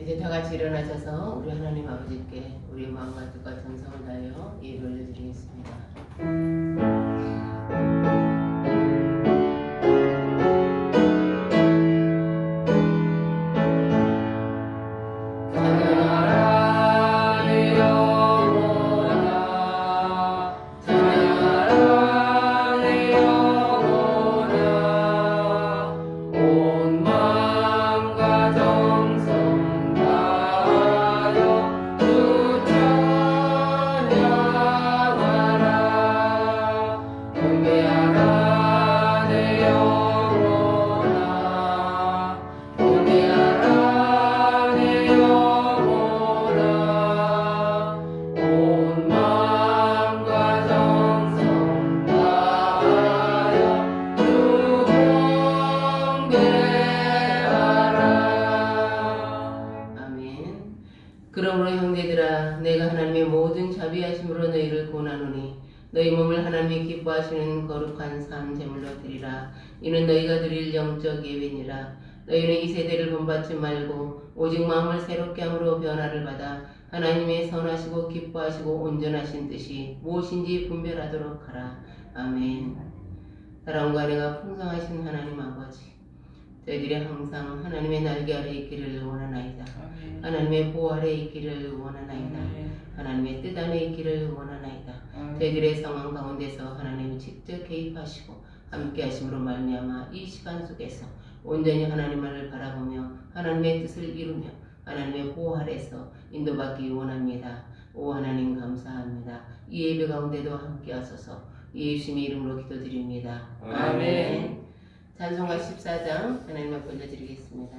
이제 다 같이 일어나셔서 우리 하나님 아버지께 우리 마음과 뜻과 정성을 다하여 예를 올려드리겠습니다. 그러므로 형제들아 내가 하나님의 모든 자비하심으로 너희를 권하노니 너희 몸을 하나님이 기뻐하시는 거룩한 삶 제물로 드리라. 이는 너희가 드릴 영적 예배니라. 너희는 이 세대를 본받지 말고 오직 마음을 새롭게 함으로 변화를 받아 하나님의 선하시고 기뻐하시고 온전하신 뜻이 무엇인지 분별하도록 하라. 아멘. 사랑과 은혜가 풍성하신 하나님 아버지, 저희들이 항상 하나님의 날개 아래 있기를 원하나이다. 아멘. 하나님의 보호 아래 있기를 원하나이다. 아멘. 하나님의 뜻 안에 있기를 원하나이다. 아멘. 저희들의 상황 가운데서 하나님이 직접 개입하시고 함께 하심으로 말미암아 이 시간 속에서 온전히 하나님을 바라보며 하나님의 뜻을 이루며 하나님의 보호 아래서 인도받기 원합니다. 오 하나님 감사합니다. 이 예배 가운데도 함께 하소서 예수님의 이름으로 기도드립니다. 아멘. 찬송가 14장 하나님 앞에 올려드리겠습니다.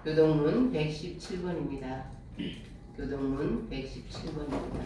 교동문 117번입니다. 교동문 117번입니다.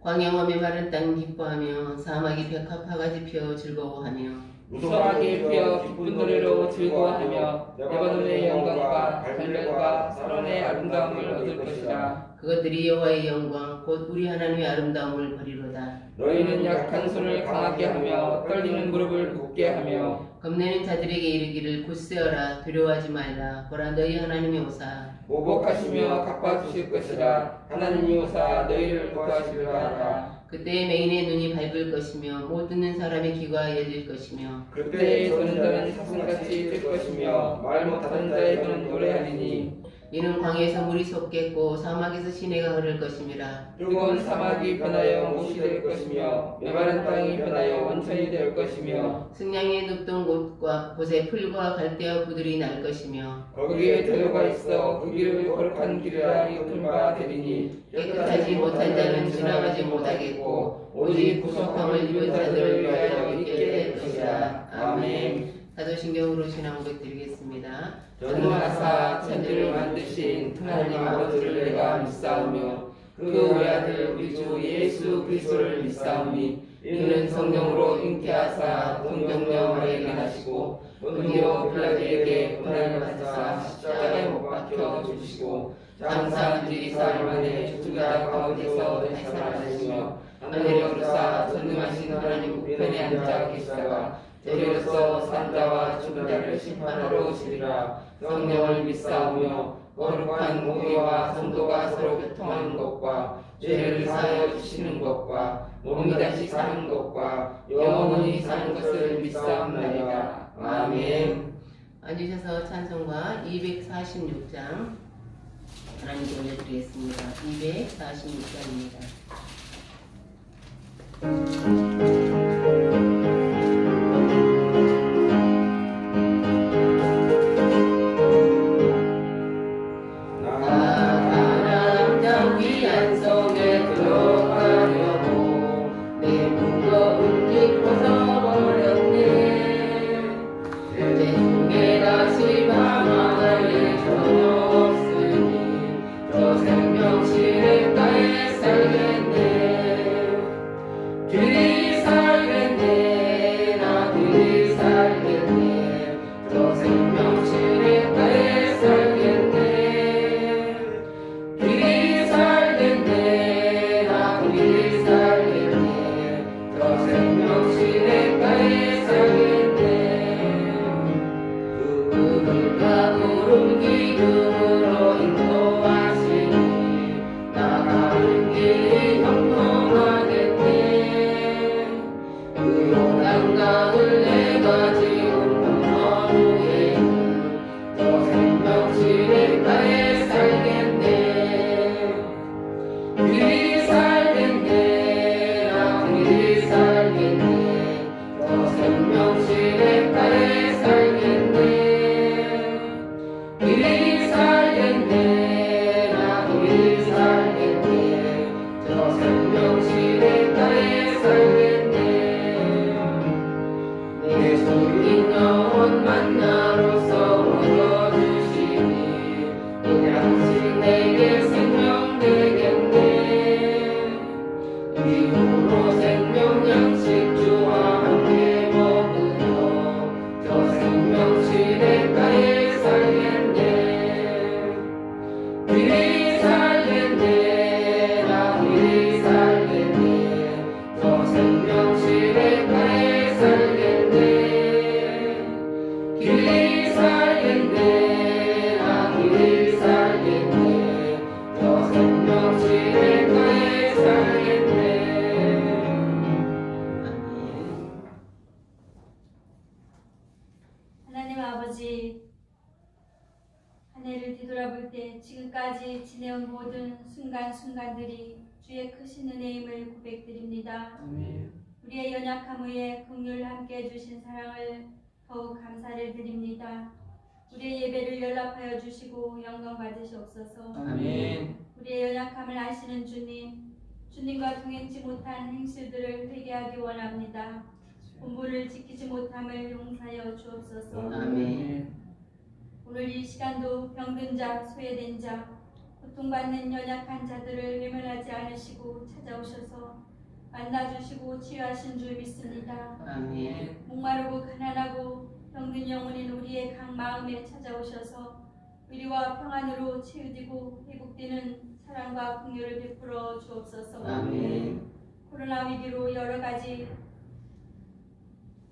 광야와 메마른 땅 기뻐하며 사막이 백합화같이 피어 즐거워하며 무성하게 피어 기쁜 노래로 즐거워하며 레바논의 영광과 갈멜과 사론의 아름다움을 얻을 것이라. 그것들이 여호와의 영광 곧 우리 하나님의 아름다움을 버리로다. 너희는 약한 손을 강하게 하며 떨리는 무릎을 굳게 하며 겁내는 자들에게 이르기를 굳세어라 두려워하지 말라. 보라 너희 하나님이 오사 보복하시며 갚아주실 것이라. 하나님이 오사 너희를 구하시리라 하라. 그때에 맹인의 눈이 밝을 것이며 못 듣는 사람의 귀가 열릴 것이며 그때에 저는 자는 사슴같이 뜰 것이며 말 못하는 자의 혀는 노래하리니 이는 광야에서 물이 솟겠고 사막에서 시내가 흐를 것임이라. 뜨거운 사막이 변하여 못이 될 것이며 메마른 땅이 변하여 원천이 될 것이며 승냥이의 눕던 곳과 곳에 풀과 갈대와 부들이 날 것이며 거기에 들어가 있어 그 길을 거룩한 길이라 이끌 바 되리니 깨끗하지 못한 자는 지나가지 못하겠고 오직 구속함을 입은 자들을 위하여 있게 될 것이라. 아멘. 사도신경으로 신앙 고백 드리겠습니다. 전능하사 천지를 만드신 하나님 아버지를 내가 믿사오며 그 외아들 우리 주 예수 그리스도를 믿사오니 이는 성령으로 잉태하사 동정녀에게 나시고 본디오 빌라도에게 고난을 받으사 십자가에 못 박혀 죽으시고 장사한 지 4일 만에 죽은 자 가운데서 다시 살아나시며 하늘에 오르사 전능하신 하나님 우편에 앉아 계시다가 저리로서 산자와 죽은 자를 심판하러 오시리라. 성령을 믿사오며 거룩한 공의와 성도가 서로 교통하는 것과 죄를 사하여 주시는 것과 몸이 다시 사는 것과 영원히 사는 것을 믿사옵나이다. 아멘. 앉으셔서 찬송가 246장 하나님께 올려드리겠습니다. 246장입니다. 하나님 아버지, 한 해를 뒤돌아볼 때 지금까지 지내온 모든 순간순간들이 주의 크신 은혜임을 고백드립니다. 우리의 연약함 위에 긍휼 함께 해주신 사랑을 더욱 감사를 드립니다. 우리의 예배를 연락하여 주시고 영광 받으시옵소서. 아멘. 우리의 연약함을 아시는 주님, 주님과 동행치 못한 행실들을 회개하기 원합니다. 본분을 지키지 못함을 용서하여 주옵소서. 아멘. 오늘 이 시간도 병든 자, 소외된 자, 고통받는 연약한 자들을 외면하지 않으시고 찾아오셔서 만나주시고 치유하신 줄 믿습니다. 아멘. 목마르고 가난하고 병든 영혼인 우리의 각 마음에 찾아오셔서 의리와 평안으로 채워지고 회복되는 사랑과 긍휼을 베풀어 주옵소서. 아멘. 코로나 위기로 여러 가지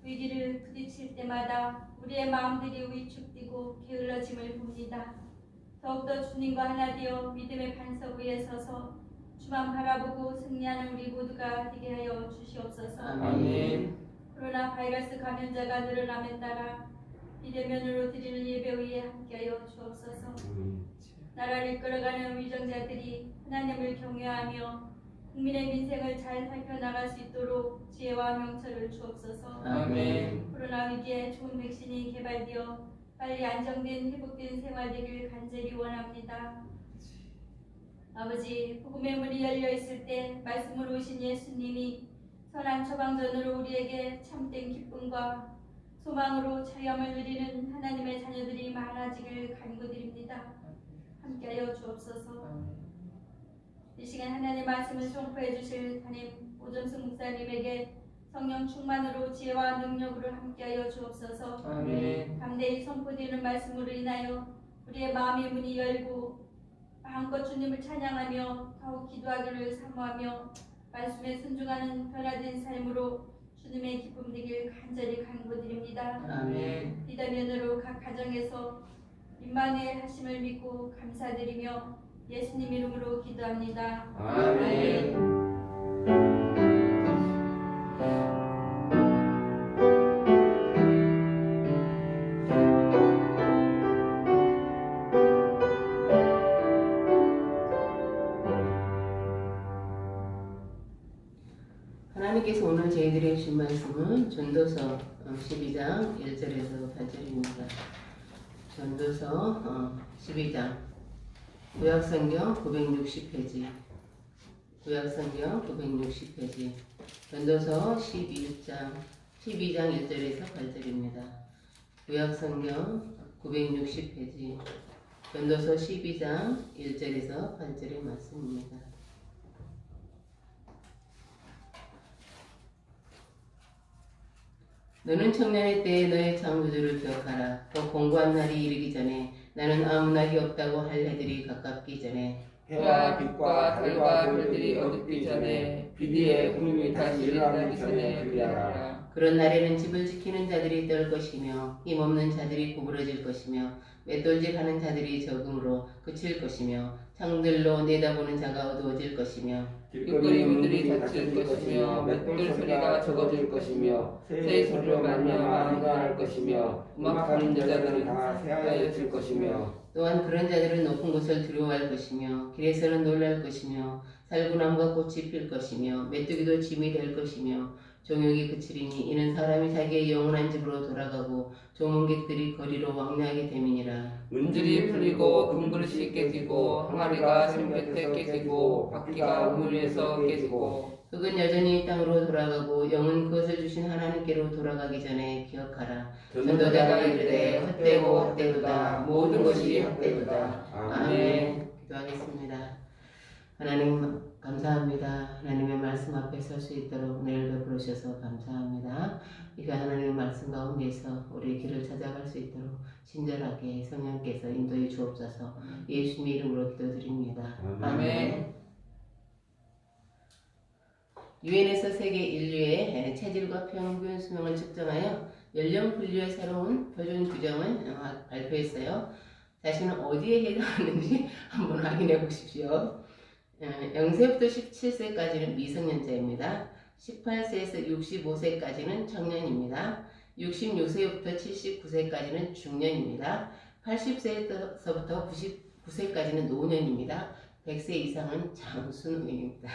위기를 부딪힐 때마다 우리의 마음들이 위축되고 게을러짐을 봅니다. 더욱더 주님과 하나 되어 믿음의 반석 위에 서서 주만 바라보고 승리하는 우리 모두가 되게 하여 주시옵소서. 아멘. 코로나 바이러스 감염자가 늘어남에 따라 비대면으로 드리는 예배 위에 함께하여 주옵소서. 나라를 이끌어가는 위정자들이 하나님을 경외하며 국민의 민생을 잘 살펴나갈 수 있도록 지혜와 명철을 주옵소서. 아멘. 코로나 위기에 좋은 백신이 개발되어 빨리 안정된 회복된 생활 되길 간절히 원합니다. 아버지, 복음의 문이 열려 있을 때 말씀으로 오신 예수님이 선한 처방전으로 우리에게 참된 기쁨과 소망으로 자유함을 누리는 하나님의 자녀들이 많아지길 간구드립니다. 함께하여 주옵소서. 이 시간 하나님의 말씀을 선포해 주실 담임 오정숙 목사님에게 성령 충만으로 지혜와 능력으로 함께하여 주옵소서. 아멘. 담대히 선포되는 말씀으로 인하여 우리의 마음의 문이 열고 마음껏 주님을 찬양하며 더욱 기도하기를 사모하며 말씀에 순종하는 변화된 삶으로 주님의 기쁨 되길 간절히 간구드립니다. 아멘. 비대면으로 각 가정에서 임마누엘 하심을 믿고 감사드리며 예수님 이름으로 기도합니다. 아멘. 하나님께서 오늘 저희들에게 주신 말씀은 전도서 12장 1절에서 8절입니다. 전도서 12장 구약성경 960페이지 구약성경 960페이지 전도서 12장 1절에서 8절입니다. 구약성경 960페이지 전도서 12장 1절에서 8절의 말씀입니다. 너는 청년의 때에 너의 창조주를 기억하라. 또 공고한 날이 이르기 전에 나는 아무 날이 없다고 할 해들이 가깝기 전에 해와 빛과 달과 별들이 어둡기 전에 비디의 구름이 다시 일어나기 전에 그리하라. 그런 날에는 집을 지키는 자들이 떨 것이며 힘없는 자들이 구부러질 것이며 맷돌질하는 자들이 적음으로 그칠 것이며 창들로 내다보는 자가 어두워질 것이며 길거리 문들이 닫힐 것이며 맷돌 소리가 적어질 것이며 새 소리로 말미암아 한가할 것이며 음악하는 여자들은 다 새하얘질 것이며 또한 그런 자들은 높은 곳을 두려워할 것이며 길에서는 놀랄 것이며 살구나무가 꽃이 필 것이며 메뚜기도 짐이 될 것이며 종욕이 그치리니 이는 사람이 자기의 영원한 집으로 돌아가고 조문객들이 거리로 왕래하게 됨이니라. 문들이 풀리고 금그릇이 깨지고 항아리가 샘 곁에 깨지고 바퀴가 우물 위에서 깨지고 흙은 여전히 땅으로 돌아가고 영은 그것을 주신 하나님께로 돌아가기 전에 기억하라. 전도자가 이르되 헛되고 헛되도다. 모든 것이 헛되도다. 아멘. 기도하겠습니다. 하나님 감사합니다. 하나님의 말씀 앞에 설 수 있도록 오늘도 부르셔서 감사합니다. 이가 하나님의 말씀 가운데서 우리의 길을 찾아갈 수 있도록 친절하게 성령께서 인도해 주옵소서. 예수님의 이름으로 기도드립니다. 아멘. 유엔에서 세계 인류의 체질과 평균 수명을 측정하여 연령 분류의 새로운 표준 규정을 발표했어요. 자신은 어디에 해당하는지 한번 확인해 보십시오. 0세부터 17세까지는 미성년자입니다. 18세에서 65세까지는 청년입니다. 66세부터 79세까지는 중년입니다. 80세부터 99세까지는 노년입니다. 100세 이상은 장수노인입니다.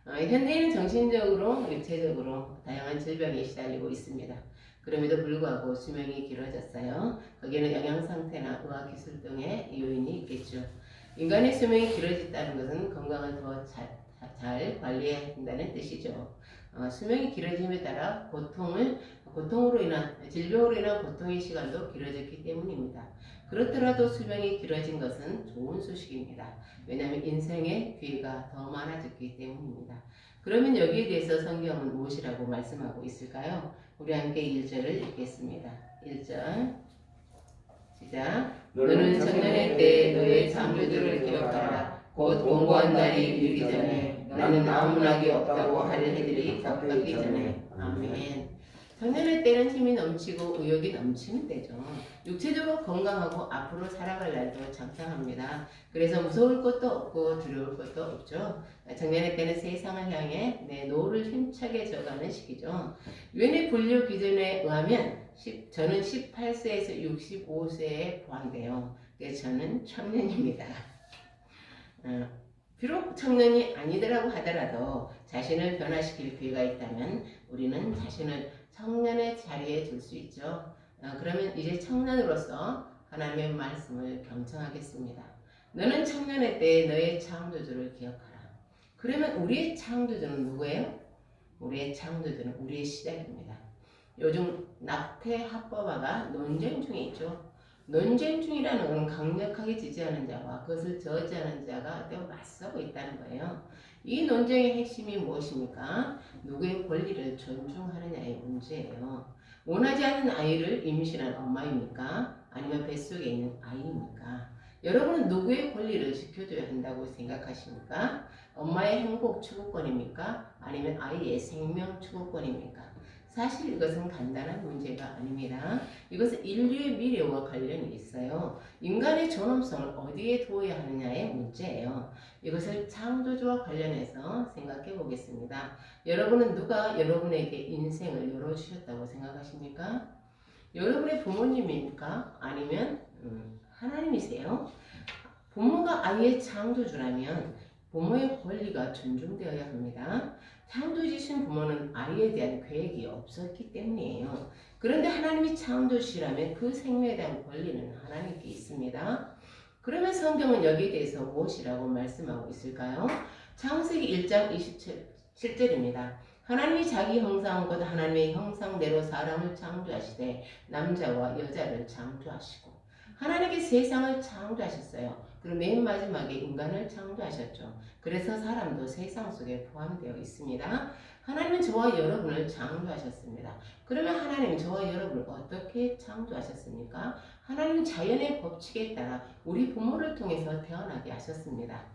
현대인은 정신적으로, 육체적으로 다양한 질병에 시달리고 있습니다. 그럼에도 불구하고 수명이 길어졌어요. 거기에는 영양상태나 의학기술 등의 요인이 있겠죠. 인간의 수명이 길어졌다는 것은 건강을 더 잘 관리해야 한다는 뜻이죠. 수명이 길어짐에 따라 고통으로 인한, 질병으로 인한 고통의 시간도 길어졌기 때문입니다. 그렇더라도 수명이 길어진 것은 좋은 소식입니다. 왜냐하면 인생의 기회가 더 많아졌기 때문입니다. 그러면 여기에 대해서 성경은 무엇이라고 말씀하고 있을까요? 우리 함께 1절을 읽겠습니다. 1절 시작. 너는 청년의 때 너의 창조주를 기억하라. 곧 공고한 날이 이르기 전에 나는 아무 낙이 없다고 하는 해들이 격받기 전에. 아멘. 청년의 때는 힘이 넘치고 의욕이 넘치는 때죠. 육체적으로 건강하고 앞으로 살아갈 날도 장창합니다. 그래서 무서울 것도 없고 두려울 것도 없죠. 청년의 때는 세상을 향해 내 노를 힘차게 져가는 시기죠. 유엔의 분류 기준에 의하면 저는 18세에서 65세에 포함돼요. 그래서 저는 청년입니다. 비록 청년이 아니더라고 하더라도 자신을 변화시킬 기회가 있다면 우리는 자신을 청년의 자리에 둘 수 있죠. 그러면 이제 청년으로서 하나님의 말씀을 경청하겠습니다. 너는 청년의 때에 너의 창조주를 기억하라. 그러면 우리의 창조주는 누구예요? 우리의 창조주는 우리의 시작입니다. 요즘 낙태 합법화가 논쟁 중에 있죠. 논쟁 중이라는 것은 강력하게 지지하는 자와 그것을 저지하는 자가 또 맞서고 있다는 거예요. 이 논쟁의 핵심이 무엇입니까? 누구의 권리를 존중하느냐의 문제예요. 원하지 않는 아이를 임신한 엄마입니까? 아니면 뱃속에 있는 아이입니까? 여러분은 누구의 권리를 지켜줘야 한다고 생각하십니까? 엄마의 행복 추구권입니까? 아니면 아이의 생명 추구권입니까? 사실 이것은 간단한 문제가 아닙니다. 이것은 인류의 미래와 관련이 있어요. 인간의 존엄성을 어디에 두어야 하느냐의 문제예요. 이것을 창조주와 관련해서 생각해 보겠습니다. 여러분은 누가 여러분에게 인생을 열어주셨다고 생각하십니까? 여러분의 부모님입니까? 아니면 하나님이세요? 부모가 아이의 창조주라면 부모의 권리가 존중되어야 합니다. 창조주신 부모는 아이에 대한 계획이 없었기 때문이에요. 그런데 하나님이 창조주시라면 그 생명에 대한 권리는 하나님께 있습니다. 그러면 성경은 여기에 대해서 무엇이라고 말씀하고 있을까요? 창세기 1장 27절입니다. 하나님이 자기 형상 곧 하나님의 형상대로 사람을 창조하시되 남자와 여자를 창조하시고 하나님께 세상을 창조하셨어요. 그리고 맨 마지막에 인간을 창조하셨죠. 그래서 사람도 세상 속에 포함되어 있습니다. 하나님은 저와 여러분을 창조하셨습니다. 그러면 하나님은 저와 여러분을 어떻게 창조하셨습니까? 하나님은 자연의 법칙에 따라 우리 부모를 통해서 태어나게 하셨습니다.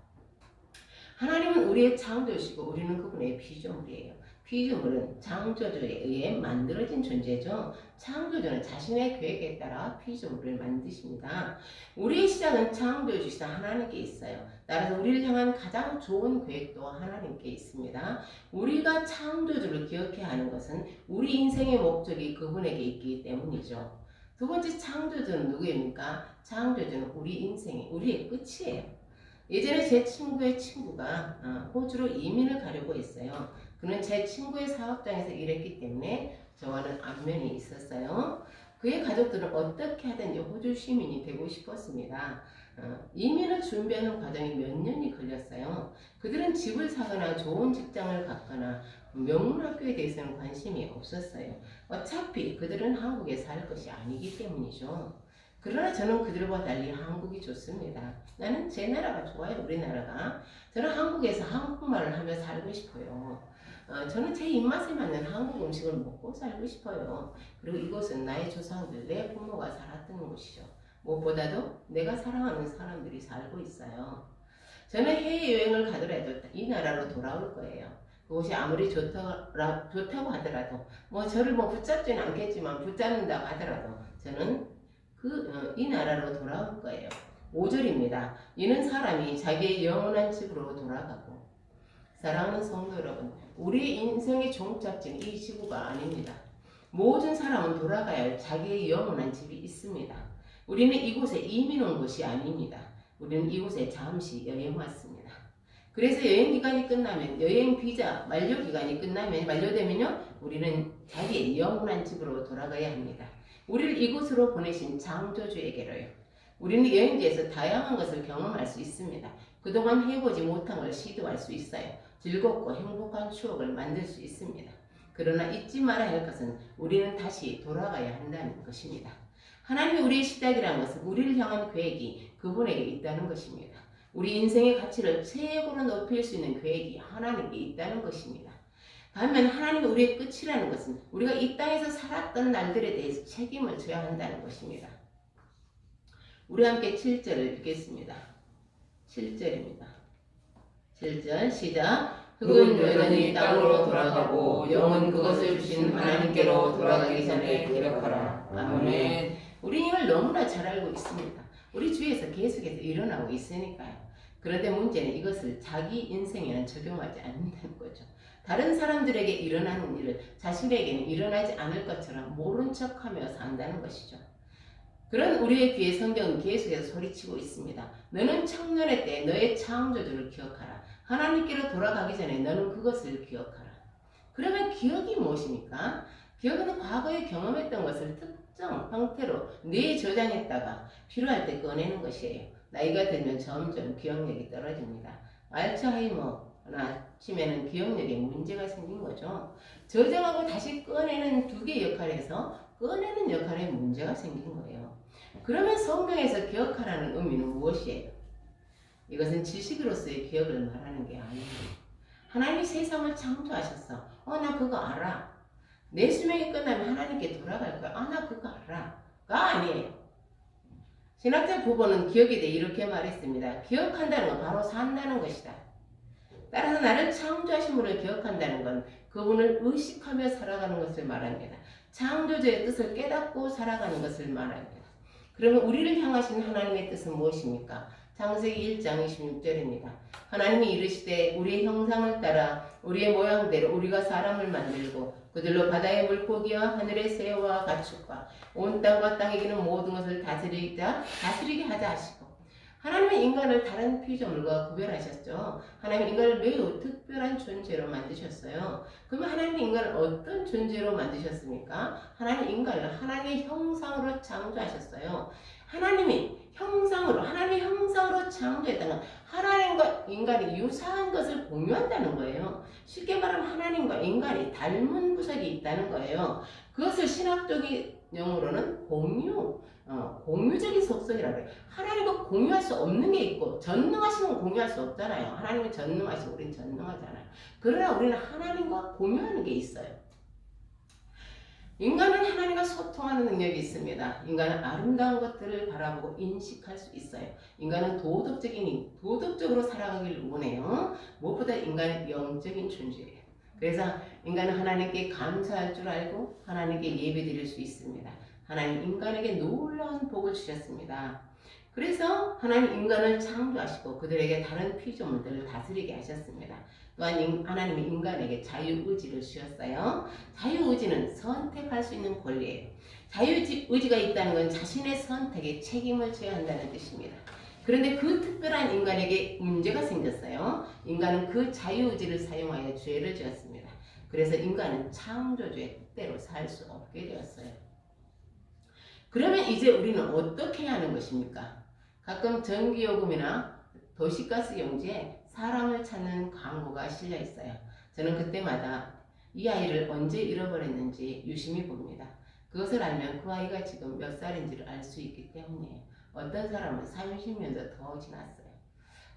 하나님은 우리의 창조주시고 우리는 그분의 피조물이에요. 피조물은 창조주에 의해 만들어진 존재죠. 창조주는 자신의 계획에 따라 피조물을 만드십니다. 우리의 시작은 창조주시다 하나님께 있어요. 따라서 우리를 향한 가장 좋은 계획도 하나님께 있습니다. 우리가 창조주를 기억해야 하는 것은 우리 인생의 목적이 그분에게 있기 때문이죠. 두 번째, 창조주는 누구입니까? 창조주는 우리 인생의 우리의 끝이에요. 예전에 제 친구의 친구가 호주로 이민을 가려고 했어요. 그는 제 친구의 사업장에서 일했기 때문에 저와는 안면이 있었어요. 그의 가족들은 어떻게 하든지 호주 시민이 되고 싶었습니다. 이민을 준비하는 과정이 몇 년이 걸렸어요. 그들은 집을 사거나 좋은 직장을 갖거나 명문학교에 대해서는 관심이 없었어요. 어차피 그들은 한국에 살 것이 아니기 때문이죠. 그러나 저는 그들과 달리 한국이 좋습니다. 나는 제 나라가 좋아요. 우리나라가. 저는 한국에서 한국말을 하며 살고 싶어요. 저는 제 입맛에 맞는 한국 음식을 먹고 살고 싶어요. 그리고 이곳은 나의 조상들, 내 부모가 살았던 곳이죠. 무엇보다도 내가 사랑하는 사람들이 살고 있어요. 저는 해외여행을 가더라도 이 나라로 돌아올 거예요. 그곳이 아무리 좋다고 하더라도 저를 붙잡지는 않겠지만 붙잡는다고 하더라도 저는 이 나라로 돌아올 거예요. 5절입니다. 이는 사람이 자기의 영원한 집으로 돌아가고. 사랑하는 성도 여러분, 우리의 인생의 종착지는 이 지구가 아닙니다. 모든 사람은 돌아가야 할 자기의 영원한 집이 있습니다. 우리는 이곳에 이민 온 것이 아닙니다. 우리는 이곳에 잠시 여행 왔습니다. 그래서 여행 기간이 끝나면 여행 비자 만료 기간이 만료되면요, 우리는 자기의 영원한 집으로 돌아가야 합니다. 우리를 이곳으로 보내신 창조주에게로요. 우리는 여행지에서 다양한 것을 경험할 수 있습니다. 그동안 해보지 못한 걸 시도할 수 있어요. 즐겁고 행복한 추억을 만들 수 있습니다. 그러나 잊지 말아야 할 것은 우리는 다시 돌아가야 한다는 것입니다. 하나님이 우리의 시작이라는 것은 우리를 향한 계획이 그분에게 있다는 것입니다. 우리 인생의 가치를 최고로 높일 수 있는 계획이 하나님께 있다는 것입니다. 반면 하나님이 우리의 끝이라는 것은 우리가 이 땅에서 살았던 날들에 대해서 책임을 져야 한다는 것입니다. 우리 함께 7절을 읽겠습니다. 7절입니다. 7절 시작. 흙은 여전히 땅으로 돌아가고 영은 그것을 주신 하나님께로 돌아가기 전에 기록하라. 아멘. 우리 이걸 너무나 잘 알고 있습니다. 우리 주위에서 계속해서 일어나고 있으니까요. 그런데 문제는 이것을 자기 인생에는 적용하지 않는다는 거죠. 다른 사람들에게 일어나는 일을 자신에게는 일어나지 않을 것처럼 모른 척하며 산다는 것이죠. 그런 우리의 귀에 성경은 계속해서 소리치고 있습니다. 너는 청년의 때 너의 창조주를 기억하라. 하나님께로 돌아가기 전에 너는 그것을 기억하라. 그러면 기억이 무엇입니까? 기억은 과거에 경험했던 것을 특정 형태로 뇌에 저장했다가 필요할 때 꺼내는 것이에요. 나이가 들면 점점 기억력이 떨어집니다. 알츠하이머나 치매는 기억력에 문제가 생긴 거죠. 저장하고 다시 꺼내는 두 개의 역할에서 꺼내는 역할에 문제가 생긴 거예요. 그러면 성경에서 기억하라는 의미는 무엇이에요? 이것은 지식으로서의 기억을 말하는 게 아니에요. 하나님이 세상을 창조하셨어. 나 그거 알아. 내 수명이 끝나면 하나님께 돌아갈 거야. 나 그거 알아. 가 아니에요. 신학자 부보는 기억에 대해 이렇게 말했습니다. 기억한다는 건 바로 산다는 것이다. 따라서 나를 창조하신 분을 기억한다는 건 그분을 의식하며 살아가는 것을 말합니다. 창조주의 뜻을 깨닫고 살아가는 것을 말합니다. 그러면 우리를 향하신 하나님의 뜻은 무엇입니까? 창세기 1장 26절입니다. 하나님이 이르시되 우리의 형상을 따라 우리의 모양대로 우리가 사람을 만들고 그들로 바다의 물고기와 하늘의 새와 가축과 온 땅과 땅에 기는 모든 것을 다스리게 하자 하시고, 하나님은 인간을 다른 피조물과 구별하셨죠. 하나님은 인간을 매우 특별한 존재로 만드셨어요. 그러면 하나님은 인간을 어떤 존재로 만드셨습니까? 하나님 인간을 하나님의 형상으로 창조하셨어요. 하나님의 형상으로 창조했다는 하나님과 인간이 유사한 것을 공유한다는 거예요. 쉽게 말하면 하나님과 인간이 닮은 구석이 있다는 거예요. 그것을 신학적인 용어로는 공유적인 속성이라고 해요. 하나님과 공유할 수 없는 게 있고, 전능하신 건 공유할 수 없잖아요. 하나님은 전능하시고 우리는 전능하잖아요. 그러나 우리는 하나님과 공유하는 게 있어요. 인간은 하나님과 소통하는 능력이 있습니다. 인간은 아름다운 것들을 바라보고 인식할 수 있어요. 인간은 도덕적으로 살아가기를 원해요. 무엇보다 인간은 영적인 존재예요. 그래서 인간은 하나님께 감사할 줄 알고 하나님께 예배드릴 수 있습니다. 하나님 인간에게 놀라운 복을 주셨습니다. 그래서 하나님 인간을 창조하시고 그들에게 다른 피조물들을 다스리게 하셨습니다. 또한 하나님이 인간에게 자유의지를 주셨어요. 자유의지는 선택할 수 있는 권리예요. 자유의지가 있다는 건 자신의 선택에 책임을 져야 한다는 뜻입니다. 그런데 그 특별한 인간에게 문제가 생겼어요. 인간은 그 자유의지를 사용하여 죄를 지었습니다. 그래서 인간은 창조주의 뜻대로 살 수 없게 되었어요. 그러면 이제 우리는 어떻게 해야 하는 것입니까? 가끔 전기요금이나 도시가스 용지에 사랑을 찾는 광고가 실려 있어요. 저는 그때마다 이 아이를 언제 잃어버렸는지 유심히 봅니다. 그것을 알면 그 아이가 지금 몇 살인지를 알 수 있기 때문이에요. 어떤 사람은 30년도 더 지났어요.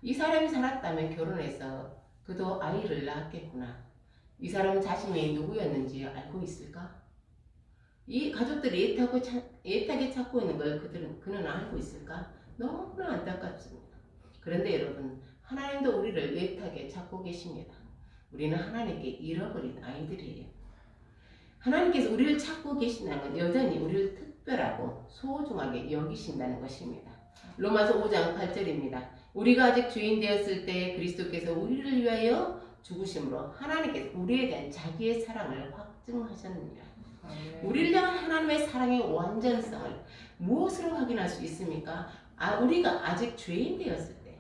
이 사람이 살았다면 결혼해서 그도 아이를 낳았겠구나. 이 사람은 자신이 누구였는지 알고 있을까? 이 가족들이 애타게 찾고 있는 걸 그는 알고 있을까? 너무나 안타깝습니다. 그런데 여러분, 하나님도 우리를 애타게 찾고 계십니다. 우리는 하나님께 잃어버린 아이들이에요. 하나님께서 우리를 찾고 계신다는 건 여전히 우리를 특별하고 소중하게 여기신다는 것입니다. 로마서 5장 8절입니다. 우리가 아직 죄인 되었을 때 그리스도께서 우리를 위하여 죽으심으로 하나님께서 우리에 대한 자기의 사랑을 확증하셨느니라. 우리를 향한 하나님의 사랑의 완전성을 무엇으로 확인할 수 있습니까? 우리가 아직 죄인 되었을 때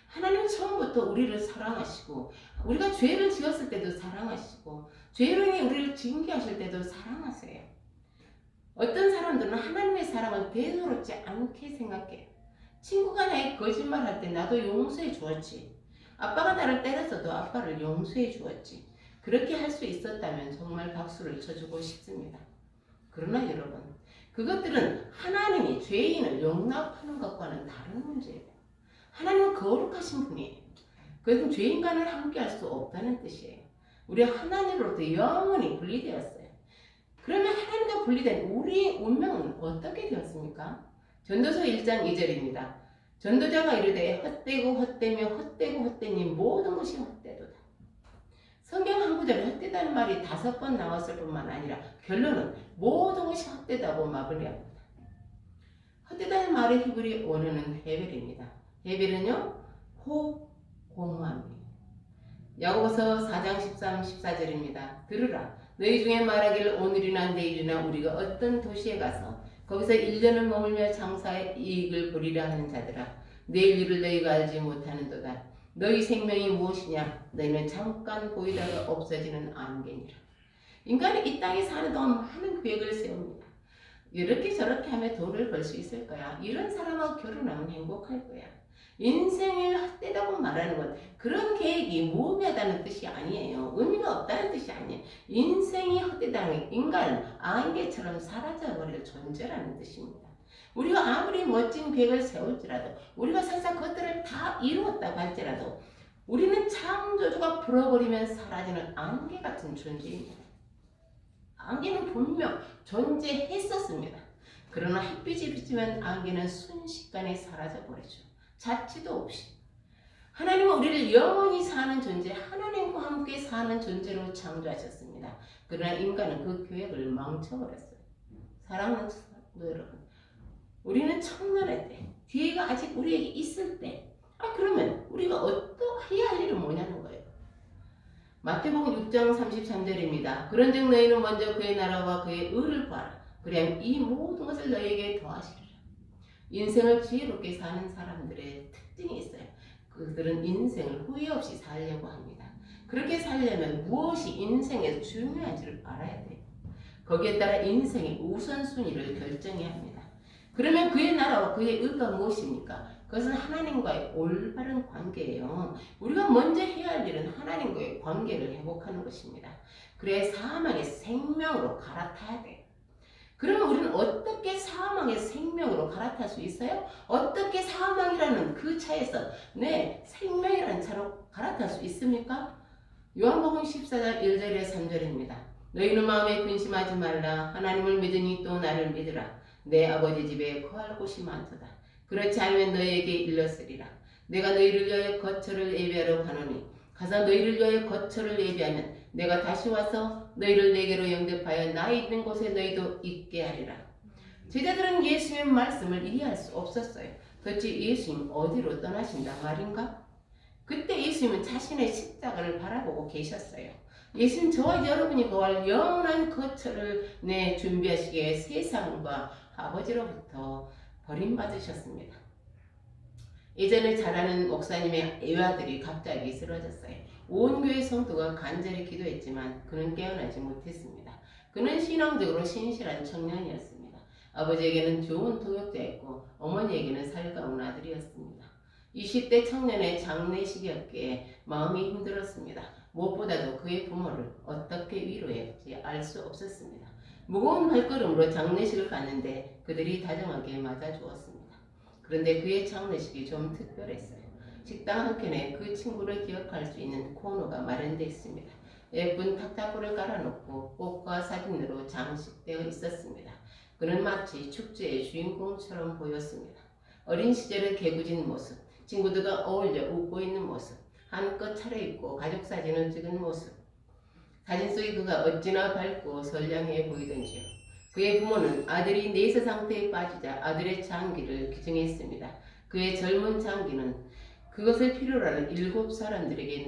하나님은 처음부터 우리를 사랑하시고, 우리가 죄를 지었을 때도 사랑하시고, 죄로 인해 우리를 징계하실 때도 사랑하세요. 어떤 사람들은 하나님의 사랑을 대수롭지 않게 생각해요. 친구가 나에게 거짓말할 때 나도 용서해 주었지. 아빠가 나를 때렸어도 아빠를 용서해 주었지. 그렇게 할 수 있었다면 정말 박수를 쳐주고 싶습니다. 그러나 여러분, 그것들은 하나님이 죄인을 용납하는 것과는 다른 문제예요. 하나님은 거룩하신 분이에요. 그래서 죄인과는 함께할 수 없다는 뜻이에요. 우리 하나님으로부터 영원히 분리되었어요. 그러면 하나님과 분리된 우리의 운명은 어떻게 되었습니까? 전도서 1장 2절입니다. 전도자가 이르되 헛되고 헛되며 헛되고 헛되니 모든 것이 헛되도다. 성경 한 구절에 헛되다는 말이 5번 나왔을 뿐만 아니라 결론은 모든 것이 헛되다고 마무리합니다. 헛되다는 말의 히브리 원어는 헤벨입니다. 헤벨은요, 공허함이에요. 야고보서 4장 13, 14절입니다. 들으라. 너희 중에 말하기를 오늘이나 내일이나 우리가 어떤 도시에 가서 거기서 1년을 머물며 장사의 이익을 보리라 하는 자들아. 내일 일을 너희가 알지 못하는도다. 너희 생명이 무엇이냐? 너희는 잠깐 보이다가 없어지는 안개니라. 인간이 이 땅에 사는 동안 많은 계획을 세웁니다. 이렇게 저렇게 하면 돈을 벌 수 있을 거야. 이런 사람하고 결혼하면 행복할 거야. 인생이 헛되다고 말하는 건 그런 계획이 무의미하다는 뜻이 아니에요. 의미가 없다는 뜻이 아니에요. 인생이 헛되다는 인간은 안개처럼 사라져버릴 존재라는 뜻입니다. 우리가 아무리 멋진 계획을 세울지라도 우리가 설사 그것들을 다 이루었다고 할지라도 우리는 창조주가 풀어버리면 사라지는 안개 같은 존재입니다. 안개는 분명 존재했었습니다. 그러나 햇빛이 비치면 안개는 순식간에 사라져버리죠. 자취도 없이. 하나님은 우리를 영원히 사는 존재, 하나님과 함께 사는 존재로 창조하셨습니다. 그러나 인간은 그 계획을 망쳐버렸어요. 사랑하는 성도 여러분, 우리는 청년의 때, 기회가 아직 우리에게 있을 때, 그러면 우리가 어떠해야 할 일은 뭐냐는 거예요. 마태복음 6장 33절입니다. 그런즉 너희는 먼저 그의 나라와 그의 의를 구하라. 그리하면 이 모든 것을 너희에게 더하시리라. 인생을 지혜롭게 사는 사람들의 특징이 있어요. 그들은 인생을 후회 없이 살려고 합니다. 그렇게 살려면 무엇이 인생에서 중요한지를 알아야 돼요. 거기에 따라 인생의 우선순위를 결정해야 합니다. 그러면 그의 나라와 그의 의가 무엇입니까? 그것은 하나님과의 올바른 관계예요. 우리가 먼저 해야 할 일은 하나님과의 관계를 회복하는 것입니다. 그래야 사망의 생명으로 갈아타야 돼요. 그러면 우리는 어떻게 사망의 생명으로 갈아탈 수 있어요? 어떻게 사망이라는 그 차에서 생명이라는 차로 갈아탈 수 있습니까? 요한복음 14장 1절에 3절입니다. 너희는 마음에 근심하지 말라. 하나님을 믿으니 또 나를 믿으라. 내 아버지 집에 거할 곳이 많도다. 그렇지 않으면 너희에게 일렀으리라. 내가 너희를 위하여 거처를 예비하러 가노니 가서 너희를 위하여 거처를 예비하면 내가 다시 와서 너희를 내게로 영접하여 나 있는 곳에 너희도 있게 하리라. 제자들은 예수님의 말씀을 이해할 수 없었어요. 도대체 예수님 어디로 떠나신다 말인가? 그때 예수님은 자신의 십자가를 바라보고 계셨어요. 예수님 저와 여러분이 거할 영원한 거처를 준비하시기에 세상과 아버지로부터 버림받으셨습니다. 예전에 잘 아는 목사님의 애아들이 갑자기 쓰러졌어요. 온 교회 성도가 간절히 기도했지만 그는 깨어나지 못했습니다. 그는 신앙적으로 신실한 청년이었습니다. 아버지에게는 좋은 동역자였고 어머니에게는 살가운 아들이었습니다. 20대 청년의 장례식이었기에 마음이 힘들었습니다. 무엇보다도 그의 부모를 어떻게 위로할지 알 수 없었습니다. 무거운 발걸음으로 장례식을 갔는데 그들이 다정하게 맞아주었습니다. 그런데 그의 장례식이 좀 특별했어요. 식당 한켠에 그 친구를 기억할 수 있는 코너가 마련되어 있습니다. 예쁜 탁자불을 깔아놓고 꽃과 사진으로 장식되어 있었습니다. 그는 마치 축제의 주인공처럼 보였습니다. 어린 시절의 개구진 모습, 친구들과 어울려 웃고 있는 모습, 한껏 차려입고 가족 사진을 찍은 모습. 사진 속의 그가 어찌나 밝고 선량해 보이던지요. 그의 부모는 아들이 내세 상태에 빠지자 아들의 장기를 기증했습니다. 그의 젊은 장기는 그것을 필요로 하는 7사람들에게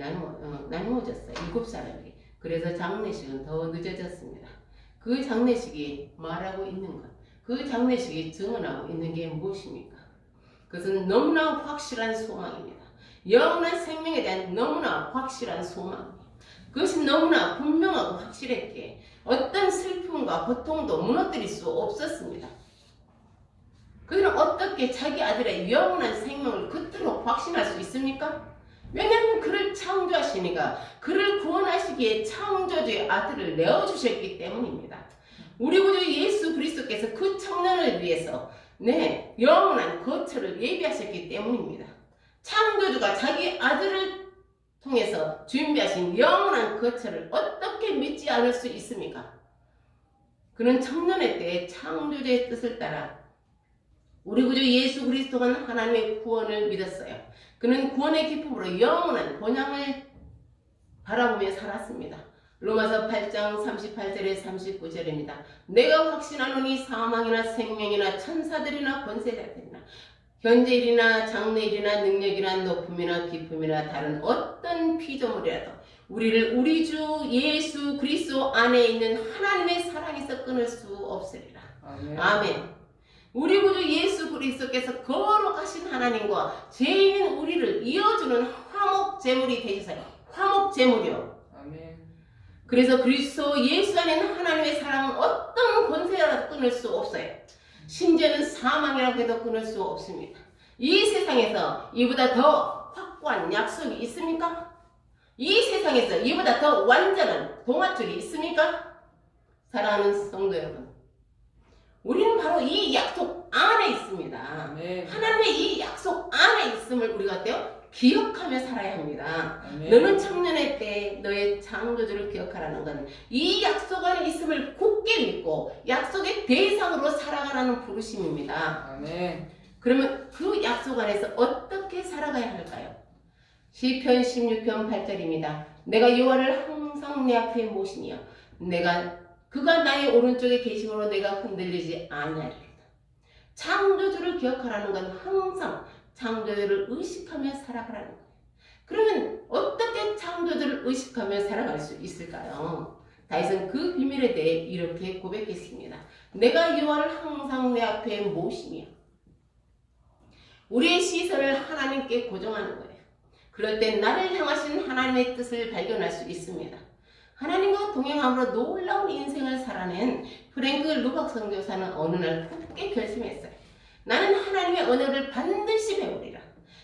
나누어졌어요. 7사람에게. 그래서 장례식은 더 늦어졌습니다. 그 장례식이 말하고 있는 것, 그 장례식이 증언하고 있는 게 무엇입니까? 그것은 너무나 확실한 소망입니다. 영원한 생명에 대한 너무나 확실한 소망입니다. 그것이 너무나 분명하고 확실했기에 어떤 슬픔과 고통도 무너뜨릴 수 없었습니다. 그들은 어떻게 자기 아들의 영원한 생명을 그토록 확신할 수 있습니까? 왜냐하면 그를 창조하시니까 그를 구원하시기에 창조주의 아들을 내어주셨기 때문입니다. 우리 구주 예수 그리스도께서 그 청년을 위해서 영원한 거처를 예비하셨기 때문입니다. 창조주가 자기 아들을 통해서 준비하신 영원한 거처를 어떻게 믿지 않을 수 있습니까? 그는 청년의 때에 창조주의 뜻을 따라 우리 구주 예수 그리스도가 하나님의 구원을 믿었어요. 그는 구원의 기쁨으로 영원한 본향을 바라보며 살았습니다. 로마서 8장 38절에 39절입니다. 내가 확신하노니 사망이나 생명이나 천사들이나 권세자들이나 현재일이나 장래일이나 능력이나 높음이나 깊음이나 다른 어떤 피조물이라도 우리를 우리 주 예수 그리스도 안에 있는 하나님의 사랑에서 끊을 수 없으리라. 아멘. 우리 구주 예수 그리스도께서 거룩하신 하나님과 죄인인 우리를 이어주는 화목제물이 되주세요. 화목제물이요. 아멘. 그래서 그리스도 예수 안에 있는 하나님의 사랑은 어떤 권세라도 끊을 수 없어요. 심지어는 사망이라고 해도 끊을 수 없습니다. 이 세상에서 이보다 더 확고한 약속이 있습니까? 이 세상에서 이보다 더 완전한 동화줄이 있습니까? 사랑하는 성도 여러분, 우리는 바로 이 약속 안에 있습니다. 아멘. 하나님의 이 약속 안에 있음을 우리가 어때요? 기억하며 살아야 합니다. 아멘. 너는 청년의 때 너의 창조주를 기억하라는 건 이 약속 안에 있음을 굳게 믿고 약속의 대상으로 살아가라는 부르심입니다. 아멘. 그러면 그 약속 안에서 어떻게 살아가야 할까요? 시편 16편 8절입니다. 내가 여호와를 항상 내 앞에 모시니여 그가 나의 오른쪽에 계심으로 내가 흔들리지 아니하리이다. 창조주를 기억하라는 건 항상 창조주를 의식하며 살아가라는 거예요. 그러면 어떻게 창조주를 의식하며 살아갈 수 있을까요? 다윗은 그 비밀에 대해 이렇게 고백했습니다. 내가 여호와를 항상 내 앞에 모시며 우리의 시선을 하나님께 고정하는 거예요. 그럴 때 나를 향하신 하나님의 뜻을 발견할 수 있습니다. 하나님과 동행함으로 놀라운 인생을 살아낸 프랭크 루박 선교사는 어느 날 굳게 결심했어요. 나는 하나님의 언어를 반드시 배우리라.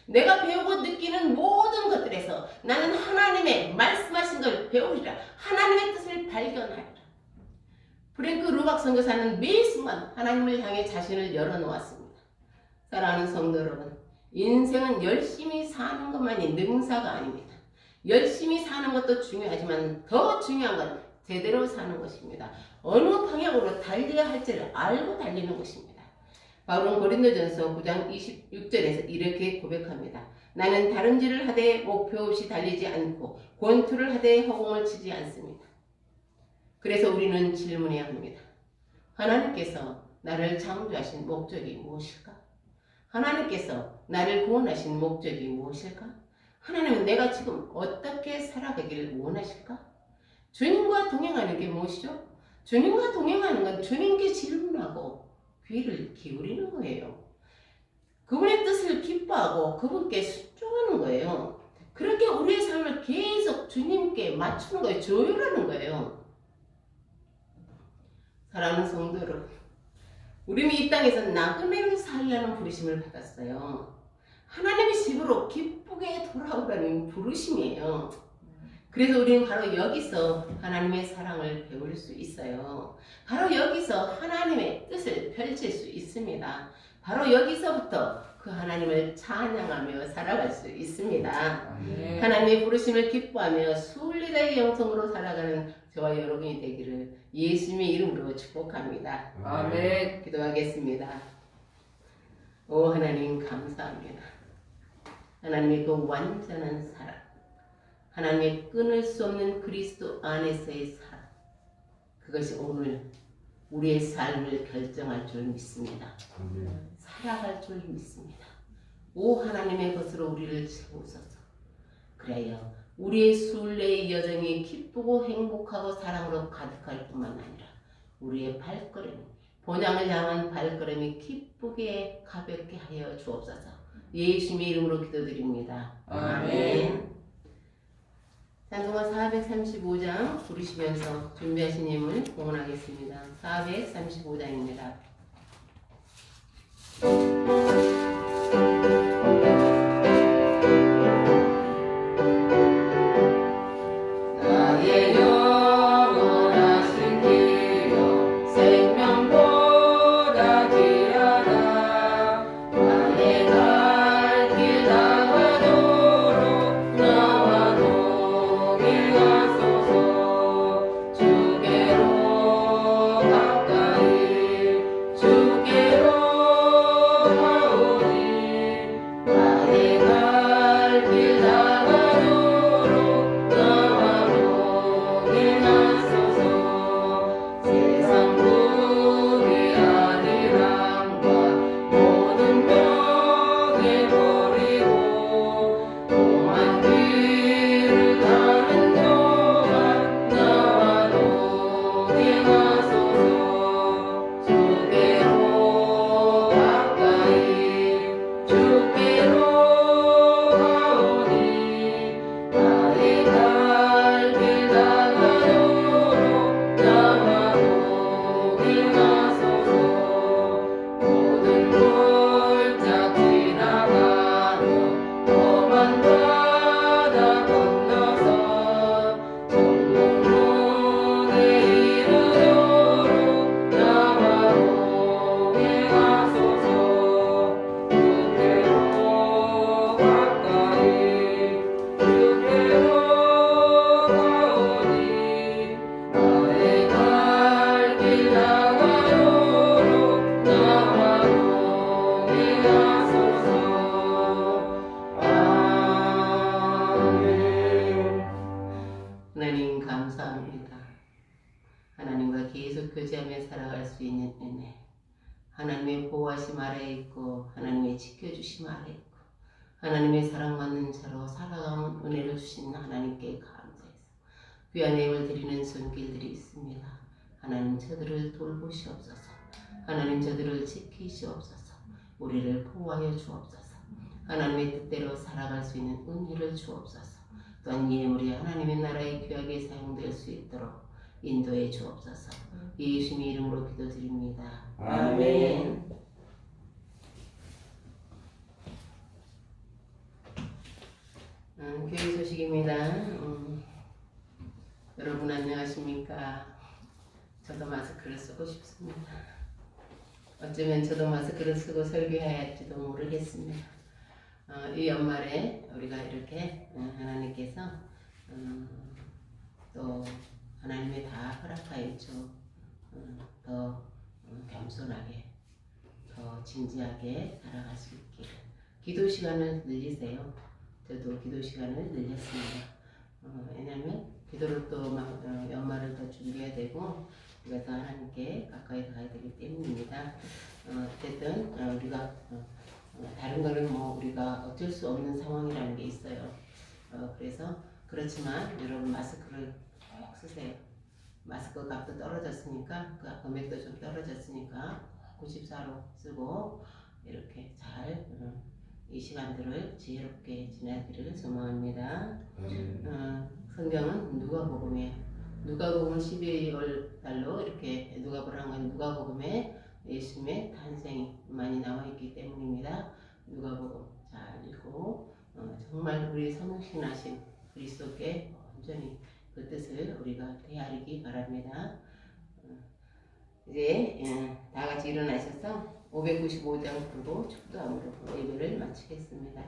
내가 배우고 느끼는 모든 것들에서 나는 하나님의 말씀하신 걸 배우리라. 하나님의 뜻을 발견하리라. 프랭크 루박 선교사는 매 순간 하나님을 향해 자신을 열어놓았습니다. 사랑하는 성도 여러분, 인생은 열심히 사는 것만이 능사가 아닙니다. 열심히 사는 것도 중요하지만 더 중요한 건 제대로 사는 것입니다. 어느 방향으로 달려야 할지를 알고 달리는 것입니다. 바울은 고린도전서 9장 26절에서 이렇게 고백합니다. 나는 다름질을 하되 목표 없이 달리지 않고 권투를 하되 허공을 치지 않습니다. 그래서 우리는 질문해야 합니다. 하나님께서 나를 창조하신 목적이 무엇일까? 하나님께서 나를 구원하신 목적이 무엇일까? 하나님은 내가 지금 어떻게 살아가기를 원하실까? 주님과 동행하는 게 무엇이죠? 주님과 동행하는 건 주님께 질문하고 귀를 기울이는 거예요. 그분의 뜻을 기뻐하고 그분께 순종하는 거예요. 그렇게 우리의 삶을 계속 주님께 맞추는 거예요. 조율하는 거예요. 사랑하는 성도 여러분, 우리는 이 땅에서 나그네로 살려는 부르심을 받았어요. 하나님의 집으로 기쁘게 돌아오라는 부르심이에요. 그래서 우리는 바로 여기서 하나님의 사랑을 배울 수 있어요. 바로 여기서 하나님의 뜻을 펼칠 수 있습니다. 바로 여기서부터 그 하나님을 찬양하며 살아갈 수 있습니다. 아멘. 하나님의 부르심을 기뻐하며 순리자의 영성으로 살아가는 저와 여러분이 되기를 예수님의 이름으로 축복합니다. 아멘. 기도하겠습니다. 오 하나님 감사합니다. 하나님의 그 완전한 사랑, 하나님의 끊을 수 없는 그리스도 안에서의 사랑, 그것이 오늘 우리의 삶을 결정할 줄 믿습니다. 살아갈 줄 믿습니다. 오 하나님의 것으로 우리를 채우소서. 그래요. 우리의 순례의 여정이 기쁘고 행복하고 사랑으로 가득할 뿐만 아니라 우리의 발걸음이 본향을 향한 발걸음이 기쁘게 가볍게 하여 주옵소서. 예수님의 이름으로 기도드립니다. 아멘. 찬송가 435장 부르시면서 준비하신 예물 공헌하겠습니다. 435장입니다. 나의 영원하신 길이여 생명보다 귀하다 나의 갈 길 다가서 하나님과 계속 교제하며 살아갈 수 있는 은혜, 하나님의 보호하심 아래에 있고 하나님의 지켜주심 아래에 있고 하나님의 사랑받는 자로 살아가는 은혜를 주신 하나님께 감사해서 귀한 예물 드리는 손길들이 있습니다. 하나님 저들을 돌보시옵소서. 하나님 저들을 지키시옵소서. 우리를 보호하여 주옵소서. 하나님의 뜻대로 살아갈 수 있는 은혜를 주옵소서. 또한 예물이 하나님의 나라에 귀하게 사용될 수 있도록 인도해 주옵소서. 예수님의 이름으로 기도드립니다. 아멘. 교회 소식입니다. 여러분 안녕하십니까? 저도 마스크를 쓰고 싶습니다. 어쩌면 저도 마스크를 쓰고 설교해야 할지도 모르겠습니다. 이 연말에 우리가 이렇게 하나님께서 또 하나님의 다 허락하였죠. 더 겸손하게, 더 진지하게 살아갈 수 있기를. 기도 시간을 늘리세요. 저도 기도 시간을 늘렸습니다. 왜냐하면 기도를 또 연말을 더 준비해야 되고 우리가 더 하나님께 가까이 가야 되기 때문입니다. 어쨌든 우리가 다른 거는 뭐 우리가 어쩔 수 없는 상황이라는 게 있어요. 그래서 그렇지만 여러분 마스크를 꼭 쓰세요. 마스크 값도 떨어졌으니까 그 금액도 좀 떨어졌으니까 94로 쓰고 이렇게 잘 이 시간들을 지혜롭게 지나기를 소망합니다. 성경은 누가복음이에요. 누가복음 12월 달로 이렇게 누가복음을 한 건 누가복음에 예수님의 탄생이 많이 나와 있기 때문입니다. 누가복음 잘 읽고 정말 우리 성육신하신 그리스도께 온전히 그 뜻을 우리가 헤아리기 바랍니다. 이제 다 같이 일어나셔서 595장 부르고 축도함으로 예배를 마치겠습니다.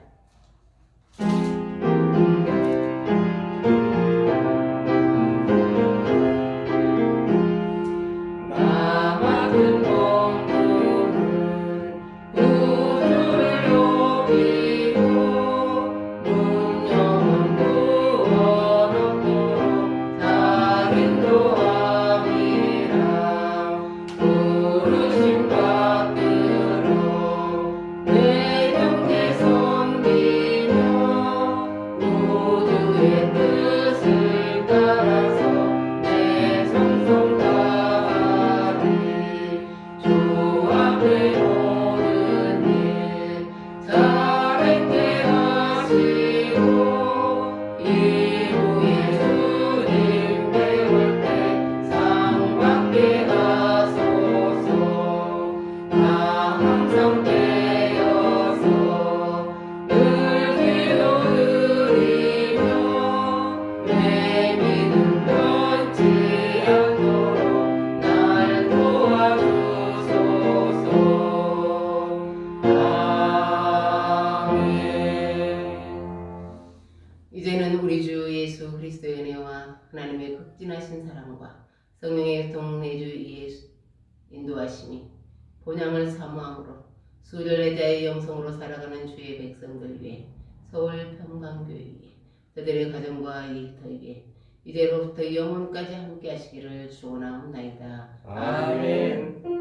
이제는 우리 주 예수 그리스도의 은혜와 하나님의 극진하신 사랑과 성령의 동내주 예수 인도하심이 본향을 사모함으로 수련회자의 영성으로 살아가는 주의 백성들 위해 서울 평강교회 위에 그들의 가정과 일터 위에 이제로부터 영원까지 함께 하시기를 축원하옵나이다. 아멘.